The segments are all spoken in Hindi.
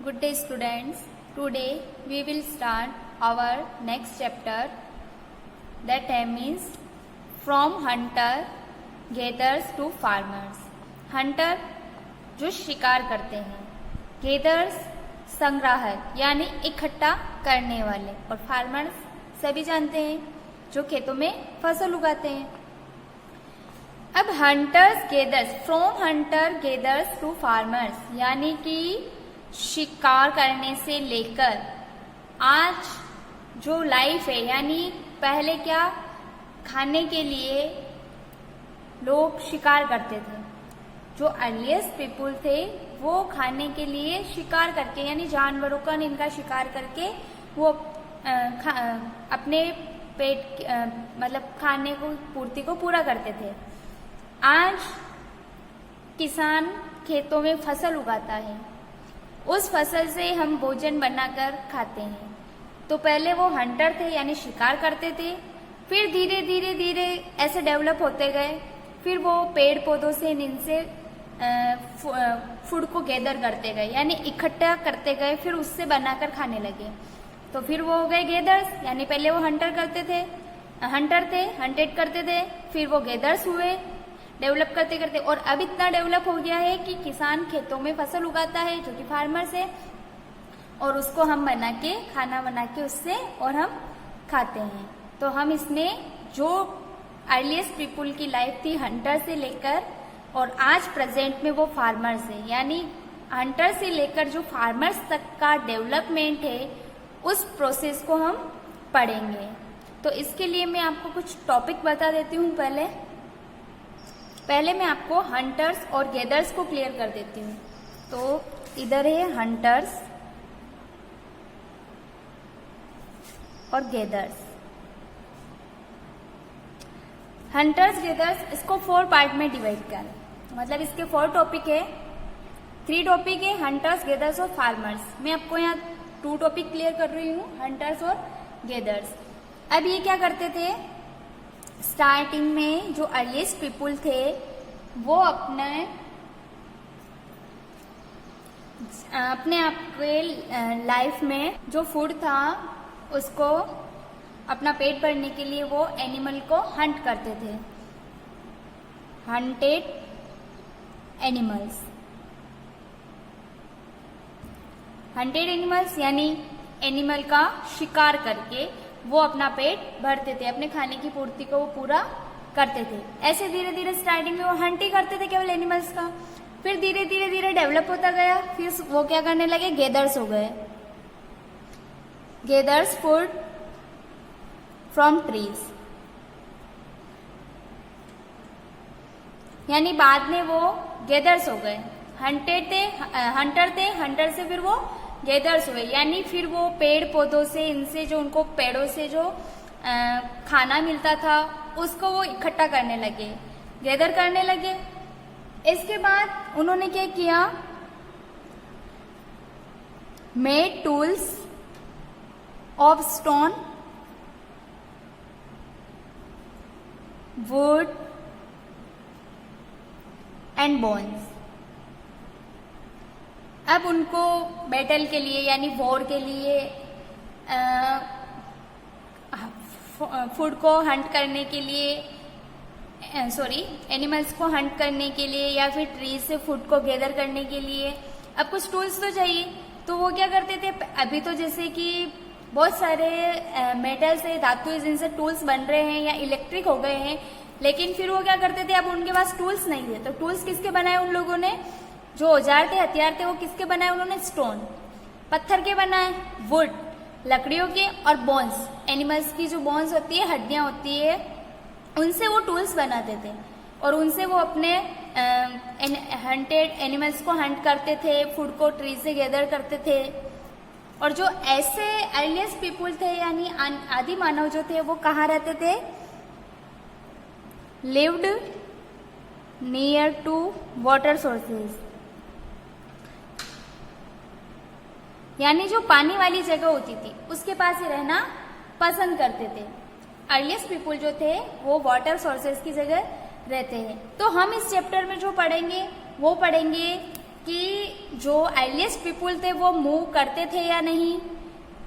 Good day students. Today we will start our next chapter. That name is From Hunter Gatherers to Farmers. Hunter जो शिकार करते हैं, Gatherers संग्राहक यानी इकट्ठा करने वाले, और फार्मर्स सभी जानते हैं जो खेतों में फसल उगाते हैं। अब hunters gatherers, from hunter gatherers to farmers यानी कि शिकार करने से लेकर आज जो लाइफ है, यानी पहले क्या खाने के लिए लोग शिकार करते थे, जो अर्लीस्ट पीपुल थे वो खाने के लिए शिकार करके यानी जानवरों का इनका शिकार करके वो अपने पेट मतलब खाने को पूर्ति को पूरा करते थे। आज किसान खेतों में फसल उगाता है, उस फसल से हम भोजन बनाकर खाते हैं। तो पहले वो हंटर थे यानी शिकार करते थे, फिर धीरे धीरे धीरे ऐसे डेवलप होते गए, फिर वो पेड़ पौधों से इनसे फूड को गैदर करते गए यानी इकट्ठा करते गए, फिर उससे बनाकर खाने लगे। तो फिर वो हो गए गैदर्स, यानी पहले वो हंटर थे, हंटेड करते थे, फिर वो गैदर्स हुए डेवलप करते करते, और अब इतना डेवलप हो गया है कि किसान खेतों में फसल उगाता है जो कि फार्मर्स है, और उसको हम खाना बना के उससे और हम खाते हैं। तो हम इसमें जो अर्लीस्ट पीपुल की लाइफ थी हंटर से लेकर और आज प्रेजेंट में वो फार्मर्स है, यानी हंटर से लेकर जो फार्मर्स तक का डेवलपमेंट है उस प्रोसेस को हम पढ़ेंगे। तो इसके लिए मैं आपको कुछ टॉपिक बता देती हूँ। पहले मैं आपको हंटर्स और गैदर्स को क्लियर कर देती हूँ। तो इधर है हंटर्स और गैदर्स। हंटर्स गैदर्स इसको 4 पार्ट में डिवाइड कर, मतलब इसके 4 टॉपिक है, 3 टॉपिक है हंटर्स गैदर्स और फार्मर्स। मैं आपको यहाँ 2 टॉपिक क्लियर कर रही हूँ, हंटर्स और गैदर्स। अब ये क्या करते थे, स्टार्टिंग में जो अर्लीस्ट पीपुल थे वो अपने आप के लाइफ में जो फूड था उसको अपना पेट भरने के लिए वो एनिमल को हंट करते थे, हंटेड एनिमल्स यानी एनिमल का शिकार करके वो अपना पेट भरते थे, अपने खाने की पूर्ति को वो पूरा करते थे। ऐसे धीरे धीरे स्टार्टिंग में वो हंट ही करते थे केवल एनिमल्स का, फिर धीरे धीरे धीरे डेवलप होता गया, फिर वो क्या करने लगे, गैदर्स हो गए। गैदर्स फूड फ्रॉम ट्रीज, यानी बाद में वो गैदर्स हो गए। हंटर से फिर वो गैदर्स हुए, यानी फिर वो पेड़ पौधों से इनसे जो उनको पेड़ों से जो खाना मिलता था उसको वो इकट्ठा करने लगे, गैदर करने लगे। इसके बाद उन्होंने क्या किया, made tools of stone, would and bones. अब उनको बैटल के लिए यानी वॉर के लिए फूड को हंट करने के लिए एनिमल्स को हंट करने के लिए या फिर ट्रीज से फूड को गैदर करने के लिए अब कुछ टूल्स तो चाहिए। तो वो क्या करते थे, अभी तो जैसे कि बहुत सारे मेटल से, धातु जिनसे टूल्स बन रहे हैं या इलेक्ट्रिक हो गए हैं, लेकिन फिर वो क्या करते थे, अब उनके पास टूल्स नहीं थे। तो टूल्स किसके बनाए उन लोगों ने, जो औजार थे, हथियार थे, वो किसके बनाए उन्होंने, स्टोन, पत्थर के बनाए, वुड, लकड़ियों के, और बोन्स, एनिमल्स की जो बोन्स होती है, हड्डियां होती है, उनसे वो टूल्स बनाते थे, और उनसे वो अपने हंटेड एनिमल्स को हंट करते थे, फूड को ट्री से गैदर करते थे। और जो ऐसे अर्लीस्ट पीपुल थे यानी आदि मानव जो थे वो कहाँ रहते थे, lived near to water sources, यानी जो पानी वाली जगह होती थी उसके पास ही रहना पसंद करते थे। अर्लीस्ट पीपुल जो थे वो वाटर सोर्सेज की जगह रहते हैं। तो हम इस चैप्टर में जो पढ़ेंगे वो पढ़ेंगे कि जो अर्लीस्ट पीपुल थे वो मूव करते थे या नहीं,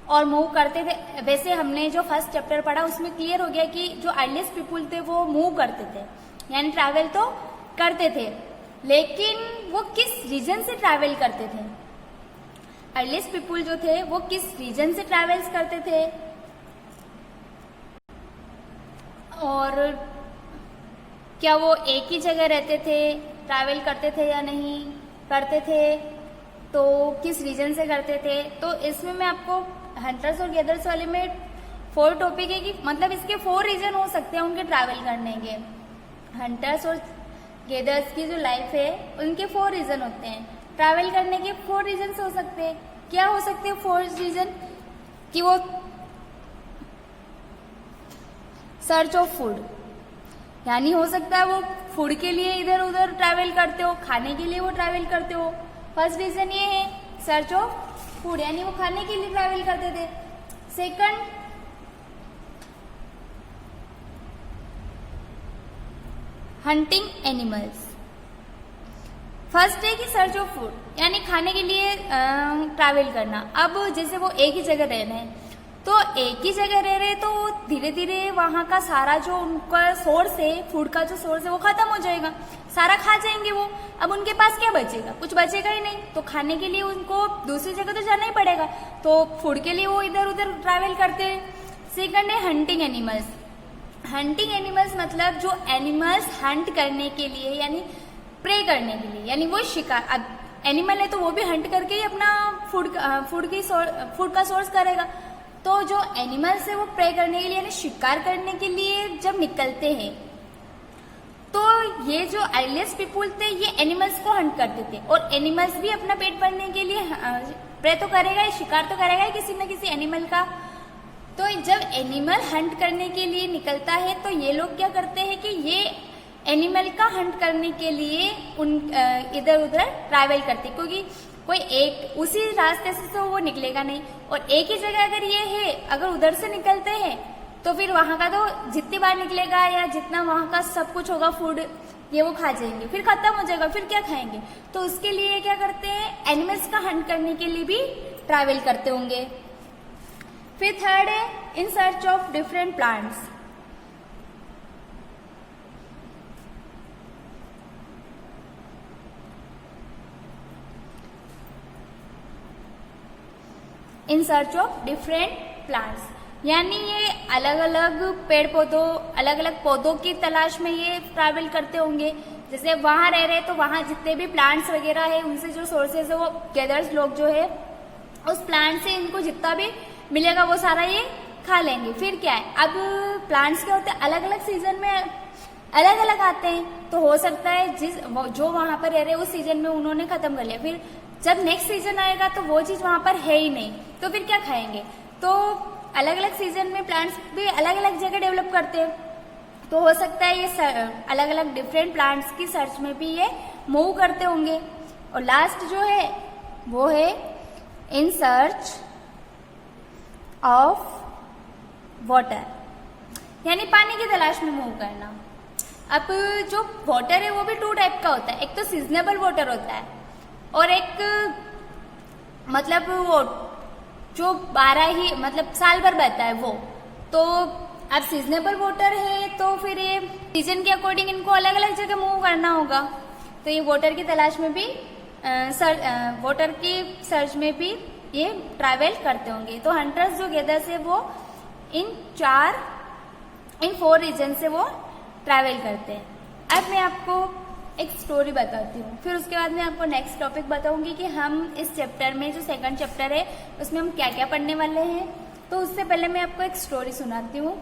और मूव करते थे। वैसे हमने जो फर्स्ट चैप्टर पढ़ा उसमें क्लियर हो गया कि जो अर्लीस्ट पीपुल थे वो मूव करते थे, यानी ट्रैवल तो करते थे, लेकिन वो किस रीजन से ट्रैवल करते थे। अर्लीस्ट पीपुल जो थे वो किस रीजन से ट्रैवल्स करते थे, और क्या वो एक ही जगह रहते थे, ट्रैवल करते थे या नहीं करते थे, तो किस रीजन से करते थे। तो इसमें मैं आपको हंटर्स और गैदर्स वाले में 4 टॉपिक है कि मतलब इसके 4 रीजन हो सकते हैं उनके ट्रैवल करने के। हंटर्स और गैदर्स की जो लाइफ है उनके 4 रीजन होते हैं, ट्रैवल करने के 4 रीजन हो सकते हैं। क्या हो सकते हैं 4 रीजन? कि वो सर्च ऑफ फूड, यानी हो सकता है वो फूड के लिए इधर उधर ट्रैवल करते हो, खाने के लिए वो ट्रैवल करते हो। फर्स्ट रीजन ये है सर्च ऑफ फूड, यानी वो खाने के लिए ट्रैवल करते थे। Second, hunting animals. फर्स्ट है कि सर्च ऑफ फूड, यानी खाने के लिए ट्रैवल करना। अब जैसे वो एक ही जगह रह रहे हैं, तो एक ही जगह रह रहे तो धीरे धीरे वहां का सारा जो उनका सोर्स है, फूड का जो सोर्स है वो खत्म हो जाएगा, सारा खा जाएंगे वो। अब उनके पास क्या बचेगा? कुछ बचेगा ही नहीं। तो खाने के लिए उनको दूसरी जगह तो जाना ही पड़ेगा, तो फूड के लिए वो इधर उधर ट्रैवल करते हैं। सेकंड है हंटिंग एनिमल्स। हंटिंग एनिमल्स मतलब जो एनिमल्स हंट करने के लिए, यानी प्रे करने के लिए, यानी वो शिकार। अब एनिमल है तो वो भी हंट करके ही अपना फूड का सोर्स करेगा। तो जो एनिमल्स है वो प्रे करने के लिए, यानी शिकार करने के लिए जब निकलते हैं, तो ये जो अर्लीस्ट पीपुल थे ये एनिमल्स को हंट करते थे। और एनिमल्स भी अपना पेट भरने के लिए प्रे तो करेगा ही, शिकार तो करेगा ही किसी न किसी एनिमल का। तो जब एनिमल हंट करने के लिए निकलता है तो ये लोग क्या करते हैं कि ये एनिमल का हंट करने के लिए इधर उधर ट्रैवल करते, क्योंकि कोई एक उसी रास्ते से तो वो निकलेगा नहीं। और एक ही जगह अगर ये है, अगर उधर से निकलते हैं तो फिर वहां का तो जितनी बार निकलेगा या जितना वहां का सब कुछ होगा फूड, ये वो खा जाएंगे, फिर खत्म हो जाएगा, फिर क्या खाएंगे। तो उसके लिए क्या करते हैं, एनिमल्स का हंट करने के लिए भी ट्रैवल करते होंगे। फिर थर्ड है in search of different plants. In search of different plants, यानी ये अलग अलग पेड़ पौधों, अलग अलग पौधों की तलाश में ये ट्रैवल करते होंगे। जैसे वहां रह रहे तो वहां जितने भी प्लांट्स वगैरह है उनसे जो सोर्सेज है वो गैदर्स लोग जो है उस प्लांट से इनको जितना भी मिलेगा वो सारा ये खा लेंगे। फिर क्या है, अब प्लांट्स क्या होते हैं अलग अलग सीजन में अलग अलग आते हैं, तो हो सकता है जो वहां पर रह रहे उस सीजन में उन्होंने खत्म कर लिया, फिर जब नेक्स्ट सीजन आएगा तो वो चीज वहां पर है ही नहीं, तो फिर क्या खाएंगे। तो अलग अलग सीजन में प्लांट्स भी अलग अलग जगह डेवलप करते हैं, तो हो सकता है ये अलग अलग डिफरेंट प्लांट्स की सर्च में भी ये मूव करते होंगे। और लास्ट जो है वो है इन सर्च ऑफ वाटर, यानी पानी की तलाश में मूव करना। अब जो वाटर है वो भी 2 टाइप का होता है, एक तो सीजनेबल वाटर होता है और एक मतलब वो जो 12 ही मतलब साल भर बहता है वो। तो अब सीजनेबल वाटर है तो फिर ये सीजन के अकॉर्डिंग इनको अलग अलग जगह मूव करना होगा, तो ये वाटर की तलाश में भी वाटर की सर्च में भी ये ट्रैवल करते होंगे। तो हंटर्स जो गैदर्स है वो इन 4 रीजन से वो ट्रैवल करते हैं। अब मैं आपको एक स्टोरी बताती हूँ, फिर उसके बाद मैं आपको नेक्स्ट टॉपिक बताऊंगी कि हम इस चैप्टर में जो 2nd चैप्टर है उसमें हम क्या क्या पढ़ने वाले हैं। तो उससे पहले मैं आपको एक स्टोरी सुनाती हूँ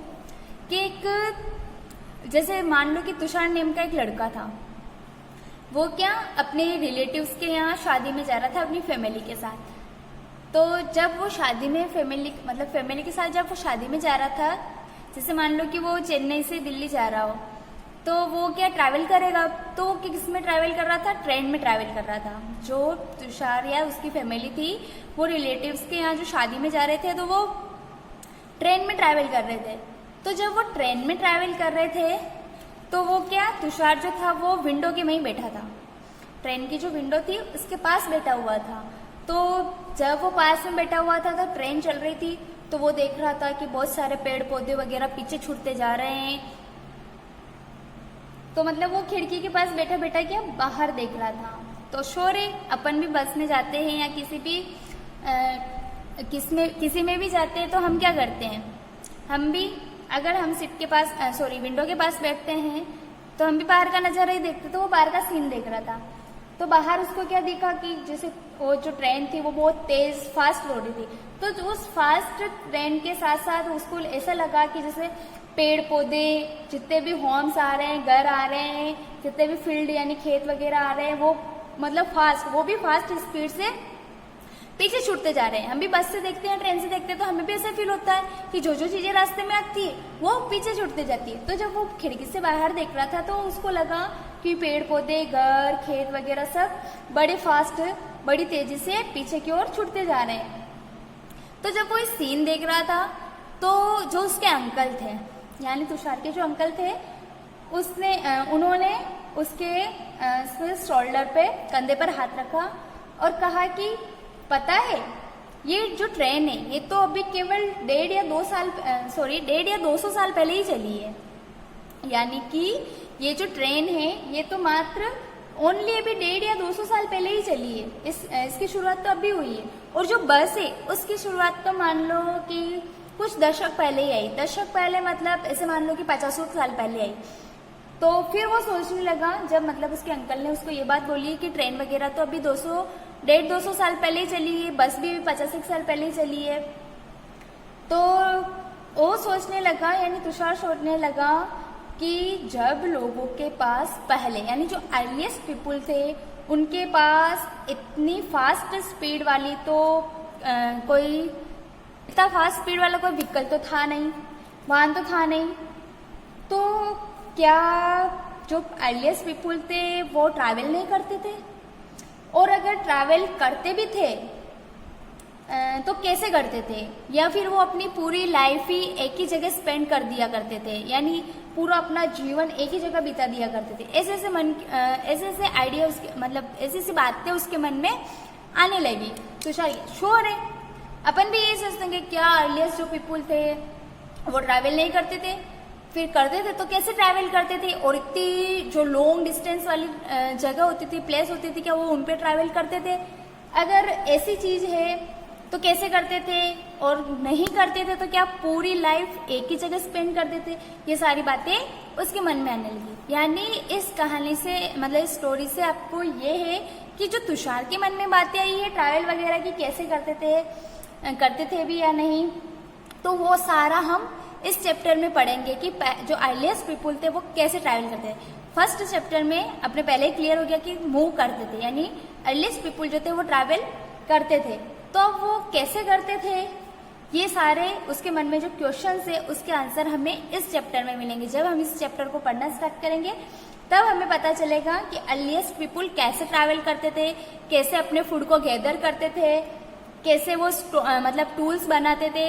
कि एक जैसे मान लो कि तुषार नेम का एक लड़का था, वो क्या अपने रिलेटिव्स के यहाँ शादी में जा रहा था अपनी फैमिली के साथ। तो जब वो शादी में फैमिली के साथ जब वो शादी में जा रहा था, जैसे मान लो कि वो चेन्नई से दिल्ली जा रहा हो, तो वो क्या ट्रैवल करेगा, तो वो किस में ट्रैवल कर रहा था, ट्रेन में ट्रैवल कर रहा था। जो तुषार या उसकी फैमिली थी वो रिलेटिव्स के यहाँ जो शादी में जा रहे थे तो वो ट्रेन में ट्रैवल कर रहे थे। तो जब वो ट्रेन में ट्रैवल कर रहे थे तो वो क्या तुषार जो था वो विंडो के में ही बैठा था। ट्रेन की जो विंडो थी उसके पास बैठा हुआ था। तो जब वो पास में बैठा हुआ था तो ट्रेन चल रही थी, तो वो देख रहा था कि बहुत सारे पेड़ पौधे वगैरह पीछे छूटते जा रहे हैं। तो मतलब वो खिड़की के पास बैठा बैठा क्या बाहर देख रहा था। तो श्योर है, अपन भी बस में जाते हैं या किसी में भी जाते हैं तो हम क्या करते हैं, हम भी अगर हम सीट के पास विंडो के पास बैठते हैं तो हम भी बाहर का नजारा ही देखते। तो वो बाहर का सीन देख रहा था, तो बाहर उसको क्या दिखा कि जैसे वो जो ट्रेन थी वो बहुत तेज फास्ट हो रही थी। तो उस फास्ट ट्रेन के साथ साथ उसको ऐसा लगा कि जैसे पेड़ पौधे जितने भी होम्स आ रहे हैं, घर आ रहे हैं, जितने भी फील्ड यानी खेत वगैरह आ रहे हैं, वो मतलब वो भी फास्ट स्पीड से पीछे छूटते जा रहे हैं। हम भी बस से देखते हैं, ट्रेन से देखते हैं, तो हमें भी ऐसा फील होता है कि जो जो चीजें रास्ते में आती है वो पीछे छूटते जाती है। तो जब वो खिड़की से बाहर देख रहा था तो उसको लगा कि पेड़ पौधे, घर, खेत वगैरह सब बड़ी तेजी से पीछे की ओर छूटते जा रहे हैं। तो जब वो इस सीन देख रहा था तो जो उसके अंकल थे, यानी तुषार के जो अंकल थे, उन्होंने उसके शोल्डर पे, कंधे पर हाथ रखा और कहा कि पता है ये जो ट्रेन है ये तो अभी केवल 1.5 या 200 साल पहले ही चली है। यानी कि ये जो ट्रेन है ये तो मात्र ओनली अभी 1.5 या 200 साल पहले ही चली है। इसकी शुरुआत तो अभी हुई है। और जो बस है उसकी शुरुआत तो मान लो कि कुछ दशक पहले ही आई। दशक पहले मतलब ऐसे मान लो कि 50 साल पहले आई। तो फिर वो सोचने लगा, जब मतलब उसके अंकल ने उसको ये बात बोली कि ट्रेन वगैरह तो अभी 150-200 साल पहले ही चली है, बस भी 50 साल पहले ही चली है। तो वो सोचने लगा, यानी तुषार सोचने लगा कि जब लोगों के पास पहले, यानी जो अर्लीस्ट पीपुल थे, उनके पास इतनी फास्ट स्पीड वाली तो इतना फास्ट स्पीड वाला कोई व्हीकल तो था नहीं, वाहन तो था नहीं, तो क्या जो अर्लीस्ट पीपुल थे वो ट्रैवल नहीं करते थे? और अगर ट्रैवल करते भी थे तो कैसे करते थे? या फिर वो अपनी पूरी लाइफ ही एक ही जगह स्पेंड कर दिया करते थे, यानी पूरा अपना जीवन एक ही जगह बिता दिया करते थे। ऐसे आइडिया मतलब ऐसी बातें उसके मन में आने लगी। तो श्योर है अपन भी यही सोचते हैं कि क्या अर्लीस्ट जो पीपुल थे वो ट्रैवल नहीं करते थे, फिर करते थे तो कैसे ट्रैवल करते थे? और इतनी जो लॉन्ग डिस्टेंस वाली जगह होती थी, प्लेस होती थी, क्या वो उन पे ट्रैवल करते थे? अगर ऐसी चीज है तो कैसे करते थे? और नहीं करते थे तो क्या पूरी लाइफ एक ही जगह स्पेंड करते थे? ये सारी बातें उसके मन में आने लगी। यानी इस कहानी से, मतलब इस स्टोरी से आपको ये है कि जो तुषार के मन में बातें आई है ट्रैवल वगैरह की, कैसे करते थे भी या नहीं, तो वो सारा हम इस चैप्टर में पढ़ेंगे कि जो अर्लीस्ट पीपुल थे वो कैसे ट्रैवल करते थे। फर्स्ट चैप्टर में अपने पहले ही क्लियर हो गया कि मूव करते थे, यानी अर्लीस्ट पीपुल जो थे वो ट्रैवल करते थे। तो अब वो कैसे करते थे, ये सारे उसके मन में जो क्वेश्चन है उसके आंसर हमें इस चैप्टर में मिलेंगे। जब हम इस चैप्टर को पढ़ना स्टार्ट करेंगे तब हमें पता चलेगा कि अर्लीस्ट पीपुल कैसे ट्रैवल करते थे, कैसे अपने फूड को गैदर करते थे, कैसे वो मतलब टूल्स बनाते थे,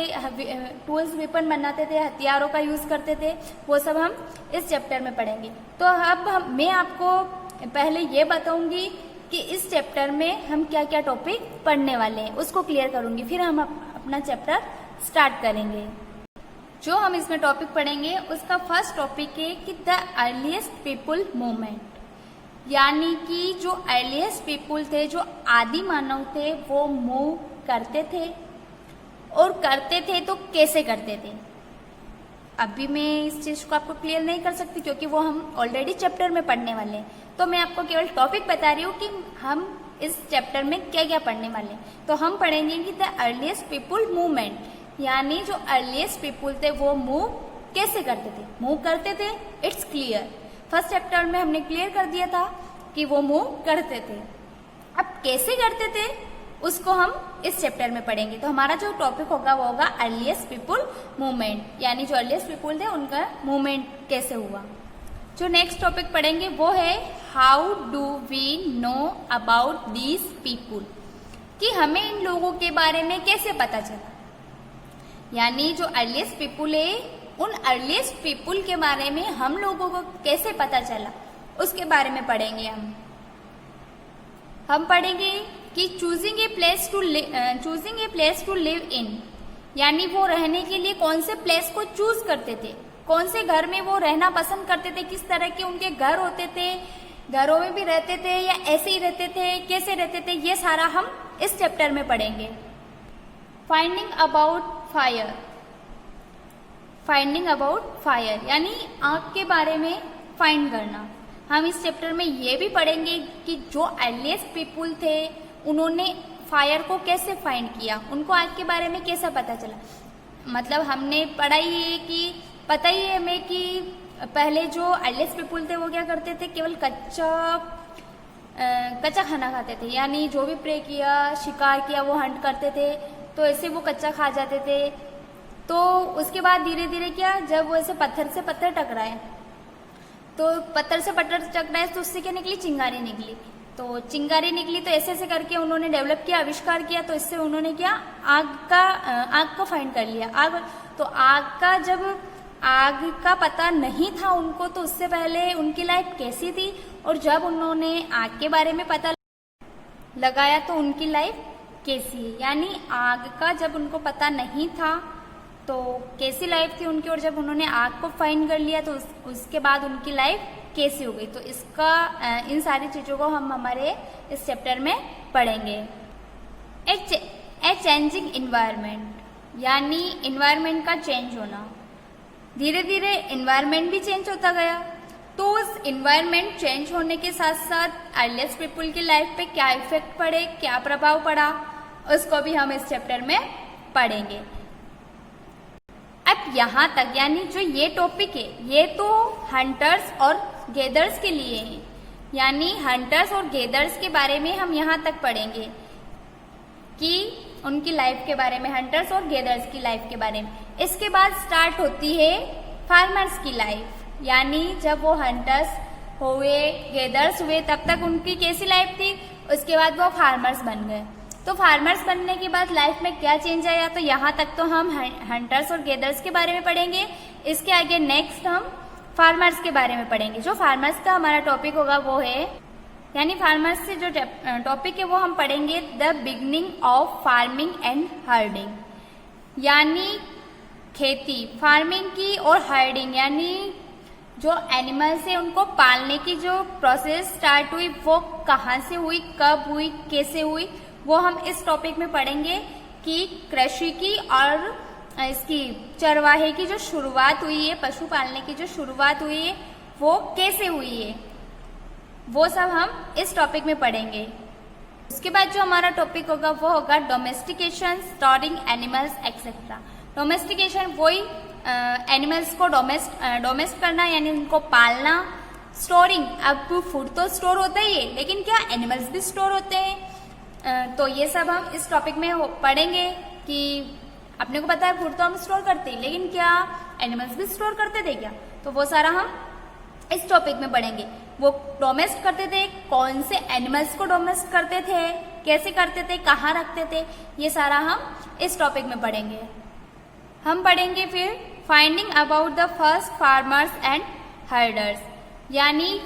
वेपन बनाते थे, हथियारों का यूज करते थे, वो सब हम इस चैप्टर में पढ़ेंगे। तो अब मैं आपको पहले ये बताऊंगी कि इस चैप्टर में हम क्या क्या टॉपिक पढ़ने वाले हैं, उसको क्लियर करूंगी, फिर हम अपना चैप्टर स्टार्ट करेंगे। जो हम इसमें टॉपिक पढ़ेंगे उसका फर्स्ट टॉपिक है कि द अर्लीस्ट पीपुल मूवमेंट, यानी कि जो अर्लीस्ट पीपुल थे, जो आदि मानव थे, वो मूव करते थे। और करते थे तो कैसे करते थे? अभी मैं इस चीज को आपको क्लियर नहीं कर सकती क्योंकि वो हम ऑलरेडी चैप्टर में पढ़ने वाले हैं। तो मैं आपको केवल टॉपिक बता रही हूँ कि हम इस चैप्टर में क्या क्या पढ़ने वाले हैं। तो हम पढ़ेंगे कि द अर्लीस्ट पीपुल मूवमेंट, यानी जो अर्लीस्ट पीपुल थे वो मूव कैसे करते थे। मूव करते थे, इट्स क्लियर, फर्स्ट चैप्टर में हमने क्लियर कर दिया था कि वो मूव करते थे। अब कैसे करते थे उसको हम इस चैप्टर में पढ़ेंगे। तो हमारा जो टॉपिक होगा वो होगा अर्लीस्ट पीपुल मूवमेंट, यानी जो अर्लीस्ट पीपुल थे उनका मूवमेंट कैसे हुआ। जो नेक्स्ट टॉपिक पढ़ेंगे वो है how do we know about these people, कि हमें इन लोगों के बारे में कैसे पता चला, यानी जो अर्लीस्ट पीपुल है उन अर्लीस्ट पीपुल के बारे में हम लोगों को कैसे पता चला उसके बारे में पढ़ेंगे हम। हम पढ़ेंगे कि choosing a place to live in, यानी वो रहने के लिए कौन से प्लेस को चूज करते थे, कौन से घर में वो रहना पसंद करते थे, किस तरह के उनके घर होते थे, घरों में भी रहते थे या ऐसे ही रहते थे, कैसे रहते थे, ये सारा हम इस चैप्टर में पढ़ेंगे। फाइंडिंग अबाउट फायर यानी आग के बारे में फाइंड करना। हम इस चैप्टर में ये भी पढ़ेंगे कि जो अर्लीस्ट पीपुल थे उन्होंने फायर को कैसे फाइंड किया, उनको आग के बारे में कैसा पता चला। मतलब हमने पढ़ा ही है कि पता ही है हमें कि पहले जो अर्लीस्ट पीपुल थे वो क्या करते थे, केवल कच्चा खाना खाते थे, यानी जो भी प्रे किया, शिकार किया, वो हंट करते थे, तो ऐसे वो कच्चा खा जाते थे। तो उसके बाद धीरे धीरे क्या, जब वो ऐसे पत्थर से पत्थर टकराए, तो पत्थर से पत्थर टकराए तो उससे क्या निकली, चिंगारी निकली। तो चिंगारी निकली तो ऐसे ऐसे करके उन्होंने डेवलप किया, आविष्कार किया, तो इससे उन्होंने क्या, आग को फाइंड कर लिया। जब आग का पता नहीं था उनको, तो उससे पहले उनकी लाइफ कैसी थी, और जब उन्होंने आग के बारे में पता लगाया तो उनकी लाइफ कैसी है। यानी आग का जब उनको पता नहीं था तो कैसी लाइफ थी उनकी, और जब उन्होंने आग को फाइंड कर लिया तो उसके बाद उनकी लाइफ कैसी हो गई। तो इन सारी चीजों को हम हमारे इस चैप्टर में पढ़ेंगे। ए चेंजिंग इन्वायरमेंट, यानी इन्वायरमेंट का चेंज होना। धीरे धीरे इन्वायरमेंट भी चेंज होता गया, तो उस इन्वायरमेंट चेंज होने के साथ साथ अर्लीस्ट पीपुल की लाइफ पे क्या इफेक्ट पड़े, क्या प्रभाव पड़ा, उसको भी हम इस चैप्टर में पढ़ेंगे। अब यहाँ तक, यानी जो ये टॉपिक है ये तो हंटर्स और गैदर्स के लिए है, यानी हंटर्स और गैदर्स के बारे में हम यहाँ तक पढ़ेंगे कि उनकी लाइफ के बारे में, हंटर्स और गैदर्स की लाइफ के बारे में। इसके बाद स्टार्ट होती है फार्मर्स की लाइफ, यानी जब वो हंटर्स हुए, गैदर्स हुए, तब तक उनकी कैसी लाइफ थी, उसके बाद वो फार्मर्स बन गए। तो फार्मर्स बनने के बाद लाइफ में क्या चेंज आया, तो यहाँ तक तो हम हंटर्स और गैदर्स के बारे में पढ़ेंगे। इसके आगे नेक्स्ट हम फार्मर्स के बारे में पढ़ेंगे। जो फार्मर्स का हमारा टॉपिक होगा वो है, यानी फार्मर्स से जो टॉपिक है वो हम पढ़ेंगे the beginning of farming and herding, यानी खेती, फार्मिंग की और हर्डिंग, यानी जो एनिमल्स है उनको पालने की जो प्रोसेस स्टार्ट हुई वो कहाँ से हुई, कब हुई, कैसे हुई, वो हम इस टॉपिक में पढ़ेंगे कि कृषि की और इसकी चरवाहे की जो शुरुआत हुई है, पशु पालने की जो शुरुआत हुई है वो कैसे हुई है, वो सब हम इस टॉपिक में पढ़ेंगे। उसके बाद जो हमारा टॉपिक होगा वो होगा domestication, storing animals etcetera. Domestication वही एनिमल्स को डोमेस्ट करना, यानी उनको पालना। स्टोरिंग, अब फूड तो स्टोर होता ही है, लेकिन क्या एनिमल्स भी स्टोर होते हैं। तो ये सब हम इस टॉपिक में पढ़ेंगे कि अपने को पता है फूड तो हम स्टोर करते हैं, लेकिन क्या एनिमल्स भी स्टोर करते थे क्या, तो वो सारा हम इस टॉपिक में पढ़ेंगे। वो डोमेस्ट करते थे, कौन से एनिमल्स को डोमेस्ट करते थे, कैसे करते थे, कहाँ रखते थे, ये सारा हम इस टॉपिक में पढ़ेंगे। हम पढ़ेंगे फिर finding about the first farmers and herders, यानी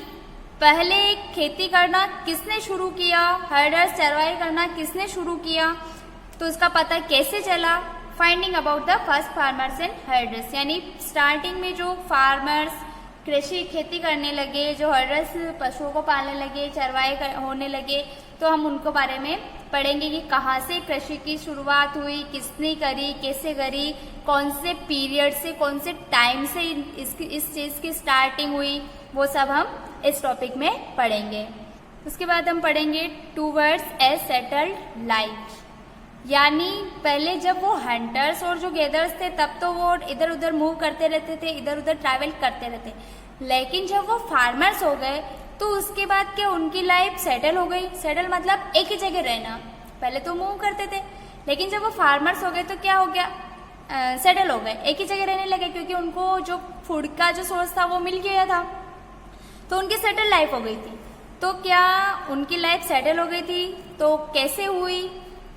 पहले खेती करना किसने शुरू किया, हर्डर्स चरवाई करना किसने शुरू किया, तो उसका पता कैसे चला। Finding about the first farmers and herders, यानी स्टार्टिंग में जो फार्मर्स कृषि खेती करने लगे, जो हर्डर्स पशुओं को पालने लगे, चरवाए होने लगे, तो हम उनको बारे में पढ़ेंगे कि कहाँ से कृषि की शुरुआत हुई, किसने करी, कैसे करी, कौन से पीरियड से, कौन से टाइम से इस चीज की स्टार्टिंग हुई, वो सब हम इस टॉपिक में पढ़ेंगे। उसके बाद हम पढ़ेंगे टूवर्ड्स ए सेटल्ड लाइफ, यानी पहले जब वो हंटर्स और जो गैदर्स थे तब तो वो इधर उधर मूव करते रहते थे, इधर उधर ट्रैवल करते रहते, लेकिन जब वो फार्मर्स हो गए तो उसके बाद क्या उनकी लाइफ सेटल हो गई। सेटल मतलब एक ही जगह रहना, पहले तो मूव करते थे, लेकिन जब वो फार्मर्स हो गए तो क्या हो गया, सेटल हो गए, एक ही जगह रहने लगे, क्योंकि उनको जो फूड का जो सोर्स था वो मिल गया था, तो उनकी सेटल लाइफ हो गई थी। तो क्या उनकी लाइफ सेटल हो गई थी, तो कैसे हुई,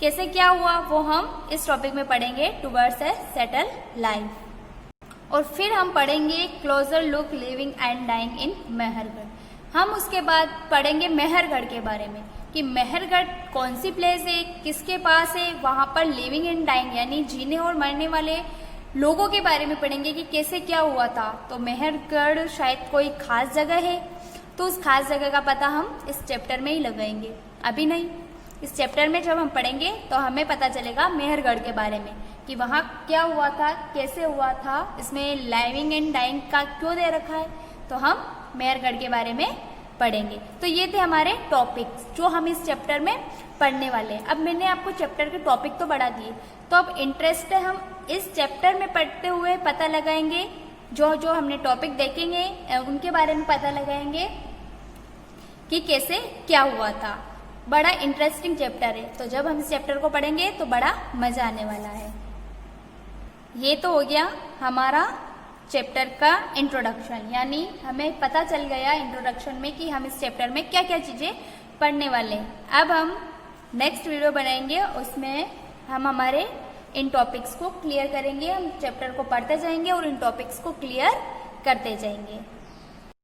कैसे क्या हुआ, वो हम इस टॉपिक में पढ़ेंगे टुवर्ड्स ए सेटल लाइफ। और फिर हम पढ़ेंगे closer look living and dying in Mehrgarh. हम उसके बाद पढ़ेंगे मेहरगढ़ के बारे में। कि मेहरगढ़ कौन सी प्लेस है, किसके पास है, वहाँ पर लिविंग एंड डाइंग यानी जीने और मरने वाले लोगों के बारे में पढ़ेंगे कि कैसे क्या हुआ था। तो मेहरगढ़ शायद कोई खास जगह है, तो उस खास जगह का पता हम इस चैप्टर में ही लगाएंगे, अभी नहीं। इस चैप्टर में जब हम पढ़ेंगे तो हमें पता चलेगा मेहरगढ़ के बारे में कि वहाँ क्या हुआ था, कैसे हुआ था, इसमें लिविंग एंड डाइंग का क्यों दे रखा है, तो हम मेहरगढ़ के बारे में पढ़ेंगे। तो ये थे हमारे टॉपिक्स जो हम इस चैप्टर में पढ़ने वाले हैं। अब मैंने आपको चैप्टर के टॉपिक तो बढ़ा दिए, तो अब इंटरेस्ट है हम इस चैप्टर में पढ़ते हुए पता लगाएंगे, जो जो हमने टॉपिक देखेंगे उनके बारे में पता लगाएंगे कि कैसे क्या हुआ था। बड़ा इंटरेस्टिंग चैप्टर है, तो जब हम इस चैप्टर को पढ़ेंगे तो बड़ा मजा आने वाला है। ये तो हो गया हमारा चैप्टर का इंट्रोडक्शन, यानी हमें पता चल गया इंट्रोडक्शन में कि हम इस चैप्टर में क्या क्या चीजें पढ़ने वाले हैं। अब हम नेक्स्ट वीडियो बनाएंगे, उसमें हम हमारे इन टॉपिक्स को क्लियर करेंगे। हम चैप्टर को पढ़ते जाएंगे और इन टॉपिक्स को क्लियर करते जाएंगे।